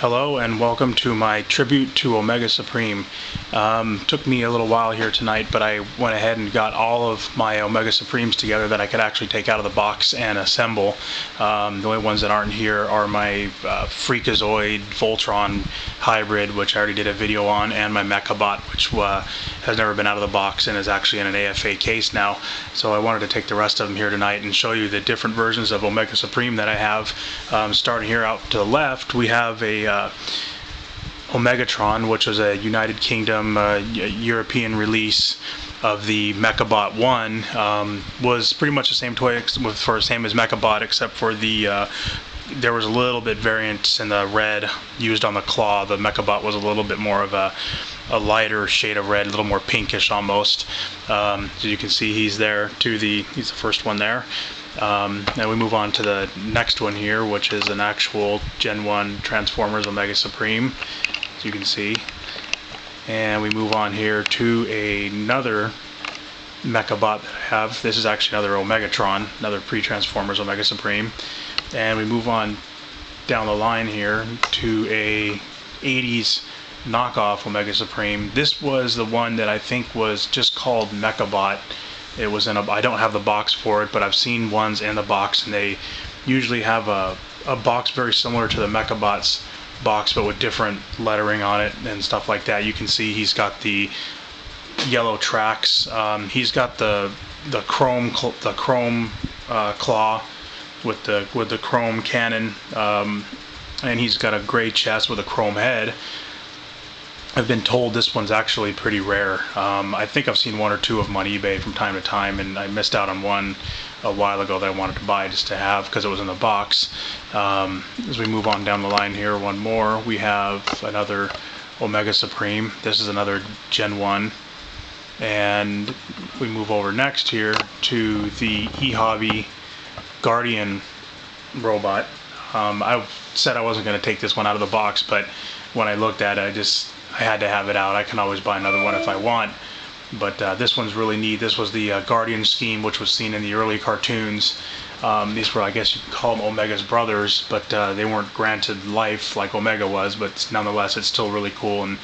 Hello and welcome to my tribute to Omega Supreme. Took me a little while here tonight, but I went ahead and got all of my Omega Supremes together that I could actually take out of the box and assemble. The only ones that aren't here are my Freakazoid Voltron hybrid, which I already did a video on, and my Mechabot, which has never been out of the box and is actually in an AFA case now. So I wanted to take the rest of them here tonight and show you the different versions of Omega Supreme that I have. Starting here out to the left, we have a Omegatron, which was a United Kingdom European release of the Mechabot 1. Was pretty much the same toy for same as Mechabot, except for the there was a little bit variance in the red used on the claw. The Mechabot was a little bit more of a lighter shade of red, a little more pinkish almost. So you can see he's there he's the first one there. Now we move on to the next one here, which is an actual Gen 1 Transformers Omega Supreme, as you can see. And we move on here to another Mechabot that I have. This is actually another Omegatron, another Pre-Transformers Omega Supreme. And we move on down the line here to a 80s knockoff Omega Supreme. This was the one that I think was just called Mechabot. It was in I don't have the box for it, but I've seen ones in the box, and they usually have a box very similar to the Mechabot's box, but with different lettering on it and stuff like that. You can see he's got the yellow tracks. He's got the chrome claw with the chrome cannon, and he's got a gray chest with a chrome head. I've been told this one's actually pretty rare. I think I've seen one or two of them on eBay from time to time, and I missed out on one a while ago that I wanted to buy just to have because it was in the box. As we move on down the line here, one more, we have another Omega Supreme. This is another Gen 1. And we move over next here to the eHobby Guardian robot. I said I wasn't going to take this one out of the box, but when I looked at it, I had to have it out. I can always buy another one if I want, but this one's really neat. This was the Guardian scheme, which was seen in the early cartoons. These were, I guess you could call them Omega's brothers, but they weren't granted life like Omega was, but nonetheless it's still really cool and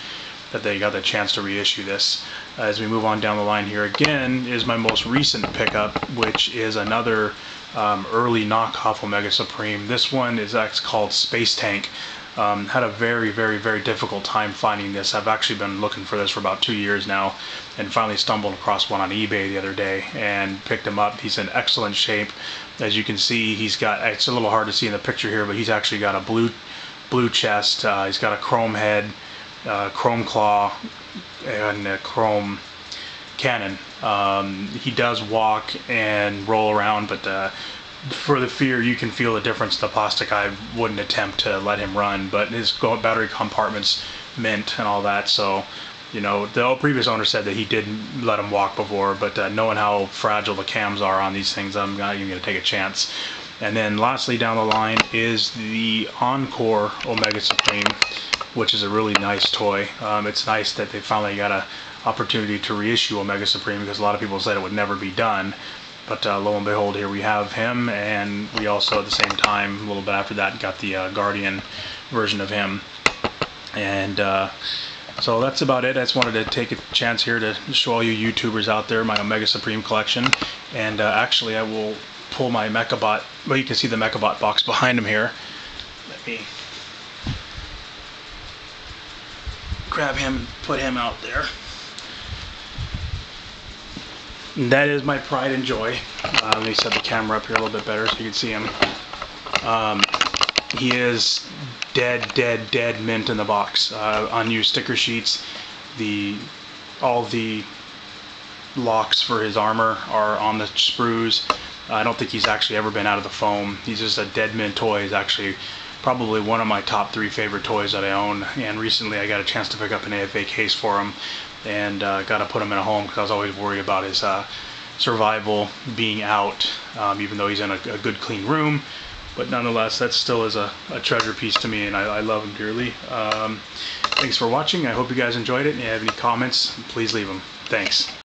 that they got the chance to reissue this. As we move on down the line here again is my most recent pickup, which is another early knockoff Omega Supreme. This one is actually called Space Tank. Had a very difficult time finding this. I've actually been looking for this for about 2 years now, and finally stumbled across one on eBay the other day and picked him up. He's in excellent shape. As you can see, it's a little hard to see in the picture here, but he's actually got a blue chest. He's got a chrome head, chrome claw, and a chrome cannon. He does walk and roll around, but for the fear, you can feel the difference in the plastic. I wouldn't attempt to let him run, but his battery compartment's mint and all that, so you know, the previous owner said that he did let him walk before, but knowing how fragile the cams are on these things, I'm not even going to take a chance. And then lastly down the line is the Encore Omega Supreme, which is a really nice toy. It's nice that they finally got an opportunity to reissue Omega Supreme, because a lot of people said it would never be done. But lo and behold, here we have him, and we also at the same time, a little bit after that, got the Guardian version of him. And so that's about it. I just wanted to take a chance here to show all you YouTubers out there my Omega Supreme collection. And actually I will pull my Mechabot, well, you can see the Mechabot box behind him here. Let me grab him and put him out there. And that is my pride and joy. Let me set the camera up here a little bit better so you can see him. He is dead mint in the box. Unused sticker sheets. All the locks for his armor are on the sprues. I don't think he's actually ever been out of the foam. He's just a dead mint toy. He's actually probably one of my top 3 favorite toys that I own, and recently I got a chance to pick up an AFA case for him, and got to put him in a home because I was always worried about his survival being out, even though he's in a good clean room. But nonetheless, that still is a treasure piece to me, and I love him dearly. Thanks for watching. I hope you guys enjoyed it. If you have any comments, please leave them. Thanks.